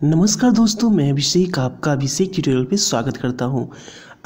नमस्कार दोस्तों, मैं अभिषेक आपका अभिषेक ट्यूटोरियल पे स्वागत करता हूं।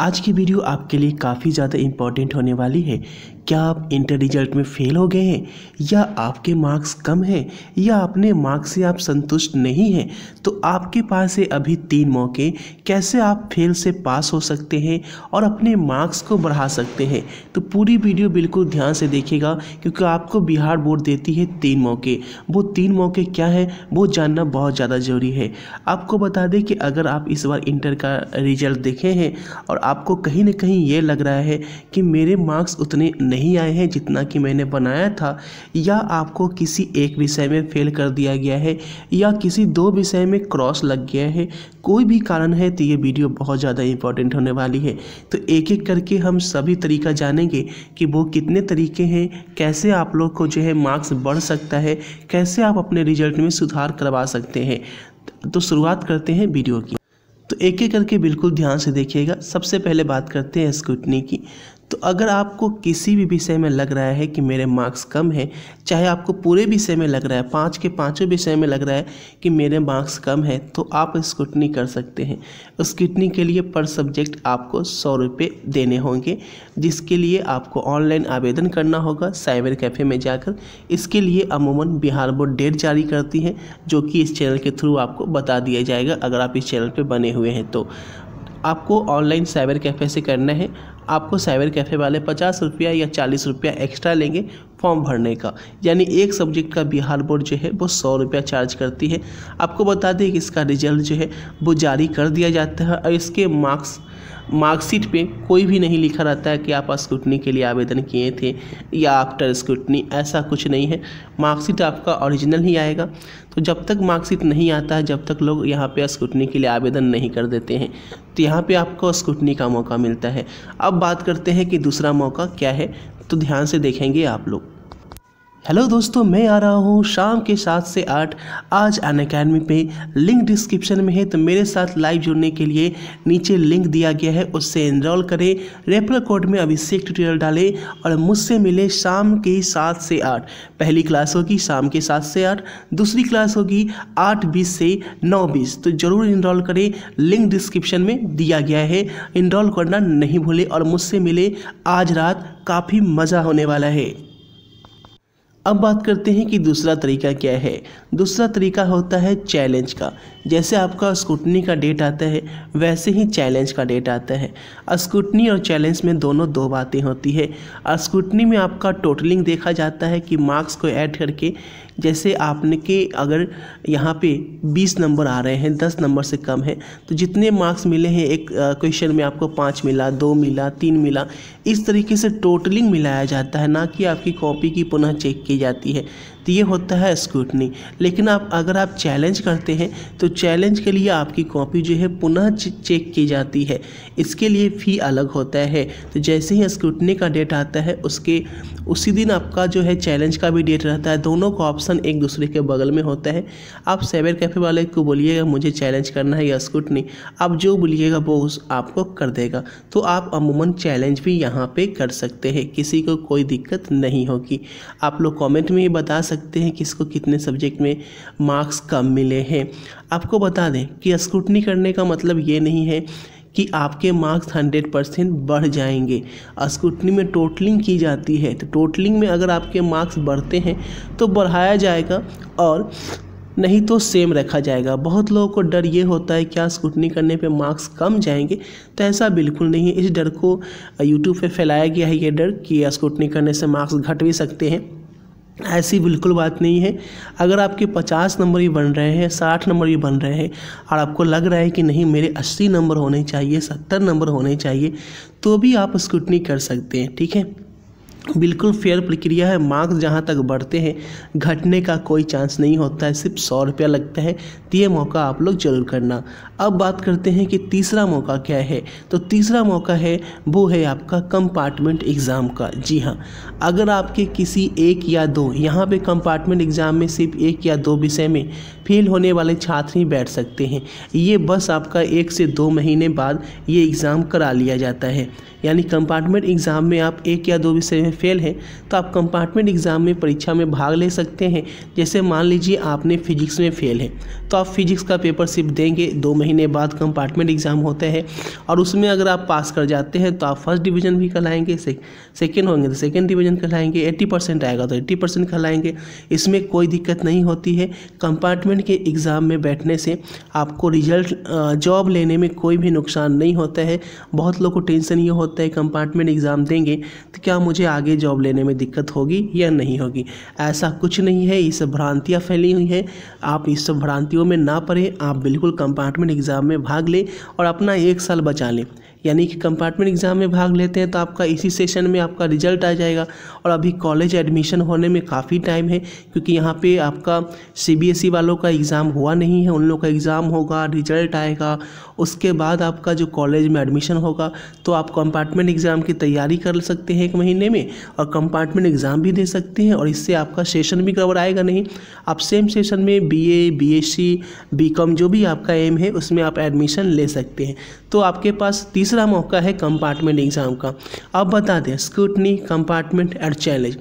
आज की वीडियो आपके लिए काफ़ी ज़्यादा इम्पॉर्टेंट होने वाली है। क्या आप इंटर रिजल्ट में फ़ेल हो गए हैं या आपके मार्क्स कम हैं या अपने मार्क्स से आप संतुष्ट नहीं हैं, तो आपके पास है अभी 3 मौके कैसे आप फेल से पास हो सकते हैं और अपने मार्क्स को बढ़ा सकते हैं। तो पूरी वीडियो बिल्कुल ध्यान से देखिएगा, क्योंकि आपको बिहार बोर्ड देती है 3 मौके। वो 3 मौके क्या है वो जानना बहुत ज़्यादा ज़रूरी है। आपको बता दें कि अगर आप इस बार इंटर का रिजल्ट देखे हैं और आपको कहीं ना कहीं ये लग रहा है कि मेरे मार्क्स उतने नहीं आए हैं जितना कि मैंने बनाया था, या आपको किसी एक विषय में फेल कर दिया गया है या किसी 2 विषय में क्रॉस लग गया है, कोई भी कारण है, तो ये वीडियो बहुत ज़्यादा इंपॉर्टेंट होने वाली है। तो एक एक करके हम सभी तरीका जानेंगे कि वो कितने तरीके हैं, कैसे आप लोग को जो है मार्क्स बढ़ सकता है, कैसे आप अपने रिजल्ट में सुधार करवा सकते हैं। तो शुरुआत करते हैं वीडियो की। तो एक एक करके बिल्कुल ध्यान से देखिएगा। सबसे पहले बात करते हैं स्क्रूटनी की। तो अगर आपको किसी भी विषय में लग रहा है कि मेरे मार्क्स कम हैं, चाहे आपको पूरे विषय में लग रहा है, 5 के 5 विषय में लग रहा है कि मेरे मार्क्स कम हैं, तो आप स्क्रूटनी कर सकते हैं। स्क्रूटनी के लिए पर सब्जेक्ट आपको 100 रुपये देने होंगे, जिसके लिए आपको ऑनलाइन आवेदन करना होगा साइबर कैफ़े में जाकर। इसके लिए अमूमन बिहार बोर्ड डेट जारी करती है, जो कि इस चैनल के थ्रू आपको बता दिया जाएगा अगर आप इस चैनल पर बने हुए हैं। तो आपको ऑनलाइन साइबर कैफ़े से करना है। आपको साइबर कैफ़े वाले 50 रुपया या 40 रुपया एक्स्ट्रा लेंगे फॉर्म भरने का, यानी एक सब्जेक्ट का बिहार बोर्ड जो है वो 100 रुपया चार्ज करती है। आपको बता दें कि इसका रिजल्ट जो है वो जारी कर दिया जाता है और इसके मार्कशीट पे कोई भी नहीं लिखा रहता है कि आप स्क्रूटनी के लिए आवेदन किए थे या आफ्टर स्क्रूटनी, ऐसा कुछ नहीं है। मार्कशीट आपका ओरिजिनल ही आएगा। तो जब तक मार्कशीट नहीं आता है, जब तक लोग यहाँ पे स्क्रूटनी के लिए आवेदन नहीं कर देते हैं, तो यहाँ पे आपको स्क्रूटनी का मौका मिलता है। अब बात करते हैं कि दूसरा मौका क्या है, तो ध्यान से देखेंगे आप लोग। हेलो दोस्तों, मैं आ रहा हूँ शाम के 7 से 8 आज अनअकैडमी पे। लिंक डिस्क्रिप्शन में है, तो मेरे साथ लाइव जुड़ने के लिए नीचे लिंक दिया गया है, उससे एनरोल करें। रेफरल कोड में अभिषेक ट्यूटोरियल डालें और मुझसे मिले शाम के 7 से 8। पहली क्लास होगी शाम के 7 से 8, दूसरी क्लास होगी 8:20 से 9:20। तो ज़रूर इनरोल करें, लिंक डिस्क्रिप्शन में दिया गया है, इनरोल करना नहीं भूलें और मुझसे मिले। आज रात काफ़ी मज़ा होने वाला है। अब बात करते हैं कि दूसरा तरीका क्या है। दूसरा तरीका होता है चैलेंज का। जैसे आपका स्क्रूटनी का डेट आता है, वैसे ही चैलेंज का डेट आता है। स्क्रूटनी और चैलेंज में दोनों 2 बातें होती है। स्क्रूटनी में आपका टोटलिंग देखा जाता है कि मार्क्स को ऐड करके, जैसे आपने के अगर यहाँ पे 20 नंबर आ रहे हैं, 10 नंबर से कम है, तो जितने मार्क्स मिले हैं एक क्वेश्चन में आपको 5 मिला, 2 मिला, 3 मिला, इस तरीके से टोटलिंग मिलाया जाता है, ना कि आपकी कॉपी की पुनः चेक की जाती है। तो ये होता है स्क्रूटनी। लेकिन अगर आप चैलेंज करते हैं तो चैलेंज के लिए आपकी कॉपी जो है पुनः चेक की जाती है। इसके लिए फ़ी अलग होता है। तो जैसे ही स्क्रूटनी का डेट आता है उसी दिन आपका जो है चैलेंज का भी डेट रहता है। दोनों का ऑप्शन एक दूसरे के बगल में होता है। आप साइबर कैफ़े वाले को बोलिएगा मुझे चैलेंज करना है या स्क्रूटनी, आप जो बोलिएगा वो आपको कर देगा। तो आप अमूमन चैलेंज भी यहाँ पे कर सकते हैं, किसी को कोई दिक्कत नहीं होगी। आप लोग कमेंट में ही बता सकते हैं किसको कितने सब्जेक्ट में मार्क्स कम मिले हैं। आपको बता दें कि स्क्रूटनी करने का मतलब ये नहीं है कि आपके मार्क्स 100% बढ़ जाएंगे। स्क्रूटनी में टोटलिंग की जाती है, तो टोटलिंग में अगर आपके मार्क्स बढ़ते हैं तो बढ़ाया जाएगा और नहीं तो सेम रखा जाएगा। बहुत लोगों को डर ये होता है क्या स्क्रूटनी करने पे मार्क्स कम जाएंगे, तो ऐसा बिल्कुल नहीं है। इस डर को यूट्यूब पे फैलाया गया है, ये डर कि स्क्रूटनी करने से मार्क्स घट भी सकते हैं। ऐसी बिल्कुल बात नहीं है। अगर आपके 50 नंबर भी बन रहे हैं, 60 नंबर भी बन रहे हैं और आपको लग रहा है कि नहीं मेरे 80 नंबर होने चाहिए, 70 नंबर होने चाहिए, तो भी आप स्क्रूटनी कर सकते हैं। ठीक है, बिल्कुल फेयर प्रक्रिया है। मार्क्स जहाँ तक बढ़ते हैं घटने का कोई चांस नहीं होता है, सिर्फ 100 रुपया लगता है। तो ये मौका आप लोग ज़रूर करना। अब बात करते हैं कि तीसरा मौका क्या है। तो तीसरा मौका है वो है आपका कंपार्टमेंट एग्ज़ाम का। जी हाँ, अगर आपके किसी 1 या 2, यहाँ पे कंपार्टमेंट एग्ज़ाम में सिर्फ 1 या 2 विषय में फेल होने वाले छात्र ही बैठ सकते हैं। ये बस आपका 1 से 2 महीने बाद ये एग्ज़ाम करा लिया जाता है। यानी कंपार्टमेंट एग्ज़ाम में आप 1 या 2 विषय में फेल हैं तो आप कंपार्टमेंट एग्ज़ाम में परीक्षा में भाग ले सकते हैं। जैसे मान लीजिए आपने फिजिक्स में फेल है तो आप फिजिक्स का पेपर सिर्फ देंगे, 2 महीने बाद कंपार्टमेंट एग्ज़ाम होता है और उसमें अगर आप पास कर जाते हैं तो आप फर्स्ट डिवीज़न भी कहलाएंगे, सेकेंड होंगे तो सेकेंड डिवीज़न कहलाएंगे, 80% आएगा तो 80% कहलाएंगे। इसमें कोई दिक्कत नहीं होती है। कंपार्टमेंट के एग्ज़ाम में बैठने से आपको रिजल्ट जॉब लेने में कोई भी नुकसान नहीं होता है। बहुत लोग को टेंशन ये होता है कंपार्टमेंट एग्ज़ाम देंगे तो क्या मुझे आगे जॉब लेने में दिक्कत होगी या नहीं होगी। ऐसा कुछ नहीं है, ये सब भ्रांतियाँ फैली हुई हैं। आप इस सब भ्रांतियों में ना पड़े, आप बिल्कुल कंपार्टमेंट एग्ज़ाम में भाग लें और अपना 1 साल बचा लें। यानी कि कंपार्टमेंट एग्ज़ाम में भाग लेते हैं तो आपका इसी सेशन में आपका रिजल्ट आ जाएगा और अभी कॉलेज एडमिशन होने में काफ़ी टाइम है, क्योंकि यहाँ पे आपका CBSE वालों का एग्ज़ाम हुआ नहीं है। उन लोगों का एग्ज़ाम होगा, रिजल्ट आएगा, उसके बाद आपका जो कॉलेज में एडमिशन होगा तो आप कंपार्टमेंट एग्ज़ाम की तैयारी कर सकते हैं 1 महीने में और कंपार्टमेंट एग्ज़ाम भी दे सकते हैं और इससे आपका सेशन भी घबराएगा नहीं। आप सेम सेशन में BA, BSc, BCom जो भी आपका एम है उसमें आप एडमिशन ले सकते हैं। तो आपके पास तीसरा मौका है कंपार्टमेंट एग्ज़ाम का। अब बता दें, स्क्रूटनी, कंपार्टमेंट और चैलेंज,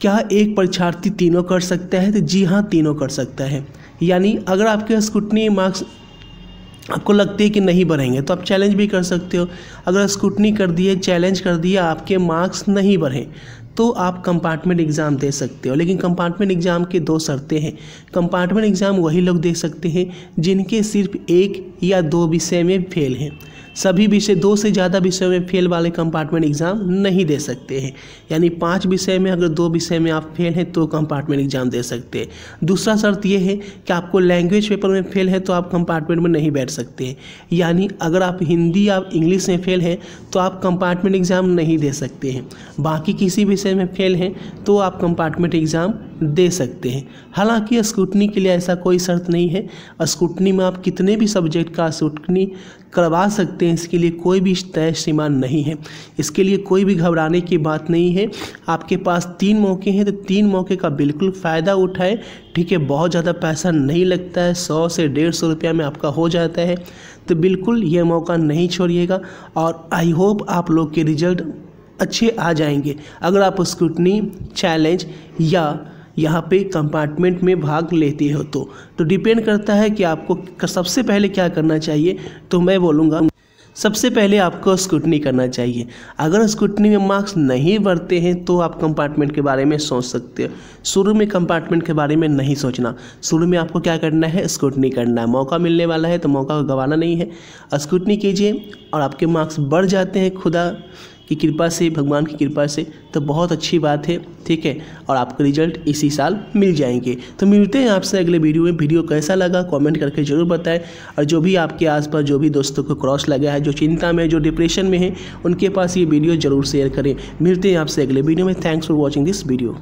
क्या एक परीक्षार्थी तीनों कर सकता है? तो जी हाँ, तीनों कर सकता है। यानी अगर आपके स्क्रूटनी मार्क्स आपको लगते हैं कि नहीं बढ़ेंगे तो आप चैलेंज भी कर सकते हो। अगर स्क्रूटनी कर दिए, चैलेंज कर दिया, आपके मार्क्स नहीं बढ़े तो आप कंपार्टमेंट एग्ज़ाम दे सकते हो। लेकिन कंपार्टमेंट एग्ज़ाम की 2 शर्तें हैं। कंपार्टमेंट एग्ज़ाम वही लोग दे सकते हैं जिनके सिर्फ 1 या 2 विषय में फेल हैं। सभी विषय, 2 से ज़्यादा विषयों में फेल वाले कंपार्टमेंट एग्ज़ाम नहीं दे सकते हैं। यानी 5 विषय में अगर 2 विषय में आप फेल हैं तो कंपार्टमेंट एग्ज़ाम दे सकते हैं। दूसरा शर्त ये है कि आपको लैंग्वेज पेपर में फेल है तो आप कंपार्टमेंट में नहीं बैठ सकते हैं। यानी अगर आप हिंदी या इंग्लिश में फेल हैं तो आप कंपार्टमेंट एग्ज़ाम नहीं दे सकते हैं। बाकी किसी विषय में फेल हैं तो आप कंपार्टमेंट एग्ज़ाम दे सकते हैं। हालांकि स्क्रूटनी के लिए ऐसा कोई शर्त नहीं है। स्क्रूटनी में आप कितने भी सब्जेक्ट का स्क्रूटनी करवा सकते हैं, इसके लिए कोई भी तय सीमा नहीं है। इसके लिए कोई भी घबराने की बात नहीं है। आपके पास 3 मौके हैं तो 3 मौके का बिल्कुल फ़ायदा उठाएं। ठीक है, बहुत ज़्यादा पैसा नहीं लगता है, 100 से 150 रुपया में आपका हो जाता है। तो बिल्कुल ये मौका नहीं छोड़िएगा और आई होप आप लोग के रिजल्ट अच्छे आ जाएंगे अगर आप स्क्रूटनी, चैलेंज या यहाँ पे कंपार्टमेंट में भाग लेते हो तो डिपेंड करता है कि आपको सबसे पहले क्या करना चाहिए। तो मैं बोलूँगा सबसे पहले आपको स्क्रूटनी करना चाहिए। अगर स्क्रूटनी में मार्क्स नहीं बढ़ते हैं तो आप कंपार्टमेंट के बारे में सोच सकते हो। शुरू में कंपार्टमेंट के बारे में नहीं सोचना। शुरू में आपको क्या करना है, स्क्रूटनी करना है। मौका मिलने वाला है तो मौका को गंवाना नहीं है। स्क्रूटनी कीजिए और आपके मार्क्स बढ़ जाते हैं खुदा की कृपा से, भगवान की कृपा से, तो बहुत अच्छी बात है। ठीक है, और आपके रिजल्ट इसी साल मिल जाएंगे। तो मिलते हैं आपसे अगले वीडियो में। वीडियो कैसा लगा कमेंट करके ज़रूर बताएं और जो भी आपके आसपास जो भी दोस्तों को क्रॉस लगा है, जो चिंता में, जो डिप्रेशन में है, उनके पास ये वीडियो ज़रूर शेयर करें। मिलते हैं आपसे अगले वीडियो में। Thanks for watching this video.